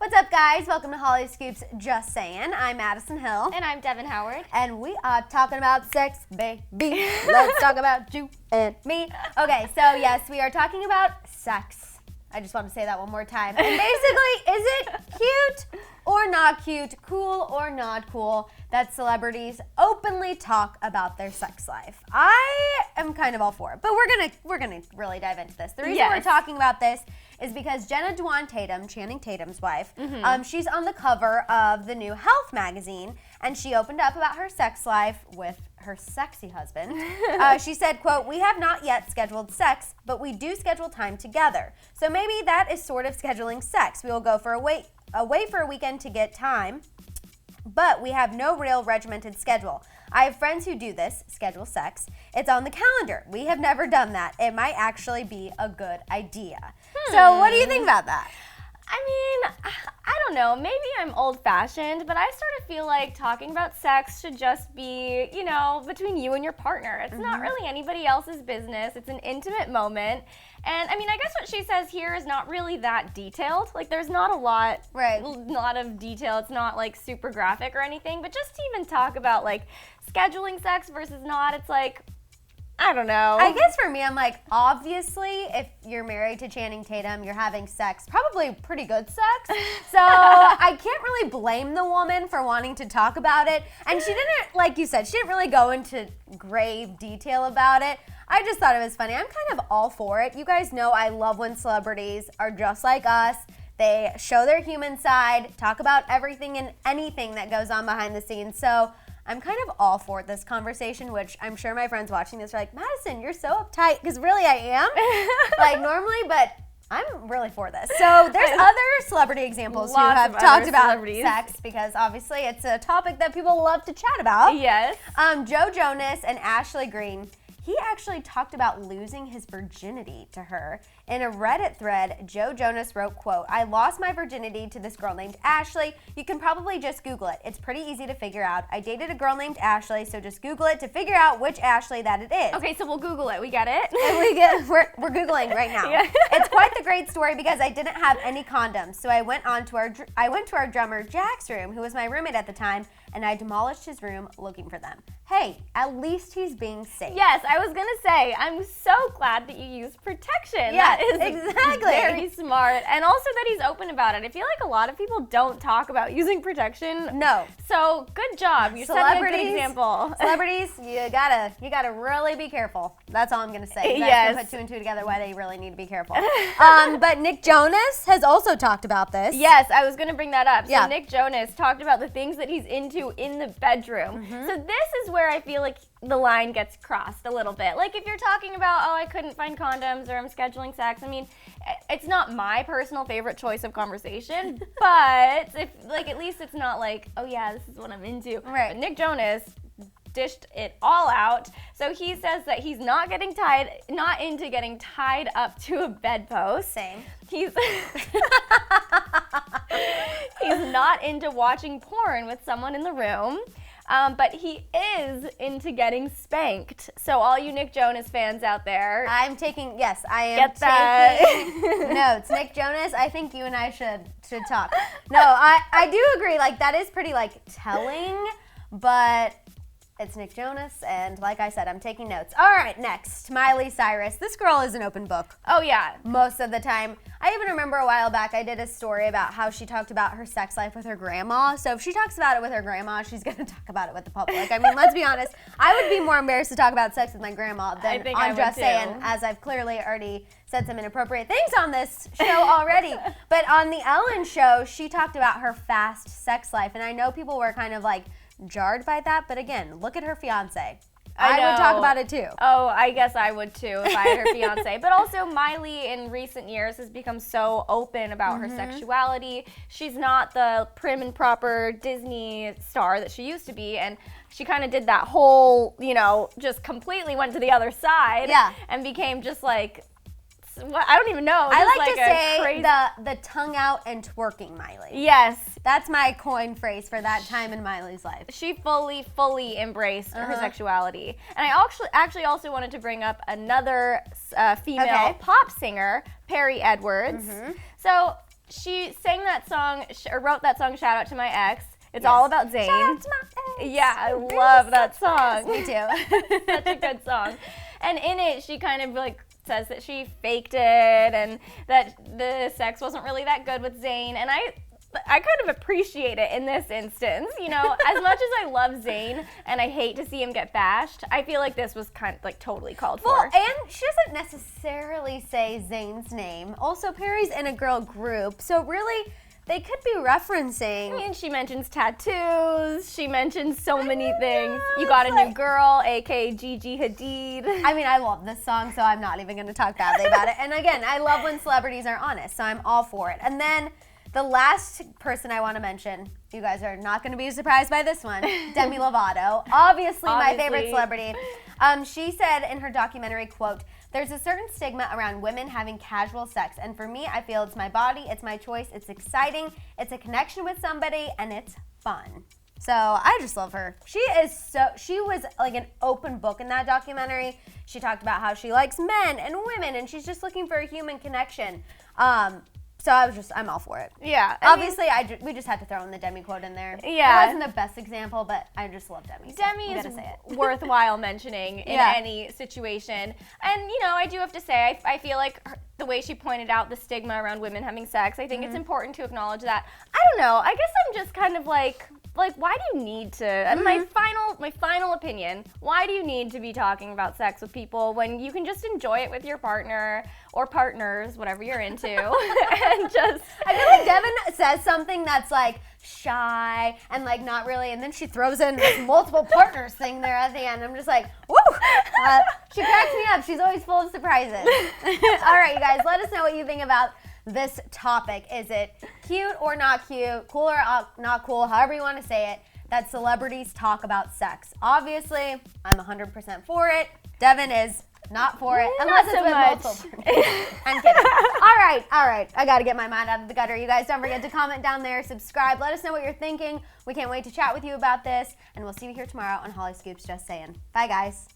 What's up, guys? Welcome to Hollyscoop's Just Saying. I'm Madison Hill. And I'm Devin Howard. And we are talking about sex, baby. Let's talk about you and me. Okay, so yes, we are talking about sex. I just want to say that one more time. And basically, is it cute or not cute, cool or not cool, that celebrities openly talk about their sex life? I am kind of all for it, but we're gonna really dive into this. The reason we're talking about this is because Jenna Dewan-Tatum, Channing Tatum's wife, she's on the cover of the new Health magazine, and she opened up about her sex life with her sexy husband. She said, quote, "We have not yet scheduled sex, but we do schedule time together. So maybe that is sort of scheduling sex. We will go for away for a weekend to get time, but we have no real regimented schedule. I have friends who do this, schedule sex. It's on the calendar. We have never done that. It might actually be a good idea." So what do you think about that? I mean, I don't know. Maybe I'm old-fashioned, but I sort of feel like talking about sex should just be, between you and your partner. It's not really anybody else's business. It's an intimate moment. And I mean, I guess what she says here is not really that detailed. Like, there's not a lot of detail. It's not like super graphic or anything, but just to even talk about like scheduling sex versus not, it's like, I don't know. I guess for me, I'm like, obviously, if you're married to Channing Tatum, you're having sex, probably pretty good sex. So I can't really blame the woman for wanting to talk about it. And she didn't, like you said, she didn't really go into grave detail about it. I just thought it was funny. I'm kind of all for it. You guys know I love when celebrities are just like us. They show their human side, talk about everything and anything that goes on behind the scenes. So I'm kind of all for this conversation, which I'm sure my friends watching this are like, Madison, you're so uptight, because really I am, like normally, but I'm really for this. So there's other celebrity examples who have talked about sex, because obviously it's a topic that people love to chat about. Yes. Joe Jonas and Ashley Green, he actually talked about losing his virginity to her. In a Reddit thread, Joe Jonas wrote, quote, "I lost my virginity to this girl named Ashley. You can probably just Google it. It's pretty easy to figure out. I dated a girl named Ashley, so just Google it to figure out which Ashley that it is." Okay, so we'll Google it. We get it? And we're Googling right now. Yeah. It's quite the great story because I didn't have any condoms. So I went to our drummer Jack's room, who was my roommate at the time, and I demolished his room looking for them. Hey, at least he's being safe. Yes, I was gonna say, I'm so glad that you used protection. Yeah, that is exactly. Very smart. And also that he's open about it. I feel like a lot of people don't talk about using protection. No. So good job. You're setting a good example. Celebrities, you gotta really be careful. That's all I'm gonna say. You guys can put two and two together why they really need to be careful. But Nick Jonas has also talked about this. Yes, I was gonna bring that up. Yeah. So Nick Jonas talked about the things that he's into in the bedroom. So this is where I feel like the line gets crossed a little bit. Like if you're talking about, oh, I couldn't find condoms or I'm scheduling sex, I mean, it's not my personal favorite choice of conversation, but if like at least it's not like, oh yeah, this is what I'm into. Right. But Nick Jonas dished it all out. So he says that he's not into getting tied up to a bedpost. Same. He's not into watching porn with someone in the room. But he is into getting spanked. So all you Nick Jonas fans out there, I am taking notes. Nick Jonas, I think you and I should talk. No, I do agree. Like that is pretty like telling, but it's Nick Jonas, and like I said, I'm taking notes. All right, next, Miley Cyrus. This girl is an open book. Oh yeah. Most of the time. I even remember a while back I did a story about how she talked about her sex life with her grandma. So if she talks about it with her grandma, she's going to talk about it with the public. I mean, let's be honest. I would be more embarrassed to talk about sex with my grandma than on Just Saying, as I've clearly already said some inappropriate things on this show already. But on the Ellen show, she talked about her fast sex life. And I know people were kind of like jarred by that. But again, look at her fiance. I would talk about it too. Oh, I guess I would too if I had her fiance. But also Miley in recent years has become so open about her sexuality. She's not the prim and proper Disney star that she used to be, and she kind of did that whole, just completely went to the other side and became just like, I don't even know. I like to say the tongue out and twerking Miley. Yes. That's my coin phrase for that time in Miley's life. She fully embraced her sexuality. And I actually also wanted to bring up another female pop singer, Perrie Edwards. So she sang that song, or wrote that song, Shout Out to My Ex. It's all about Zayn. Shout out to my ex. Yeah, I love that song. Me too. Such a good song. And in it, she kind of like says that she faked it and that the sex wasn't really that good with Zayn. And I kind of appreciate it in this instance. You know, as much as I love Zayn and I hate to see him get bashed, I feel like this was kind of like totally called for. Well, and she doesn't necessarily say Zayn's name. Also, Perrie's in a girl group, so really, they could be referencing. I mean, she mentions tattoos. She mentions so many things. You got a new girl, aka Gigi Hadid. I mean, I love this song, so I'm not even going to talk badly about it. And again, I love when celebrities are honest, so I'm all for it. And then the last person I want to mention, you guys are not going to be surprised by this one, Demi Lovato. Obviously, my favorite celebrity. She said in her documentary, quote, "There's a certain stigma around women having casual sex, and for me, I feel it's my body, it's my choice, it's exciting, it's a connection with somebody, and it's fun." So I just love her. She was like an open book in that documentary. She talked about how she likes men and women, and she's just looking for a human connection. So I'm all for it. Yeah. Obviously, we just had to throw in the Demi quote in there. Yeah. It wasn't the best example, but I just love Demi. So Demi is worthwhile mentioning in any situation. And, you know, I do have to say, I feel like the way she pointed out the stigma around women having sex, I think it's important to acknowledge that. I don't know. I guess I'm just kind of like, why do you need to? And my final opinion, why do you need to be talking about sex with people when you can just enjoy it with your partner or partners, whatever you're into, and just. I feel like Devin says something that's like shy and like not really, and then she throws in this multiple partners thing there at the end. I'm just like, woo! She cracks me up. She's always full of surprises. All right, you guys, let us know what you think about this topic. Is it cute or not cute, cool or not cool, however you want to say it, that celebrities talk about sex? Obviously, I'm 100% for it. Devin is not for it, unless it's with multiple partners. I'm kidding. All right. I got to get my mind out of the gutter. You guys don't forget to comment down there, subscribe, let us know what you're thinking. We can't wait to chat with you about this, and we'll see you here tomorrow on Hollyscoop's Just Saying. Bye, guys.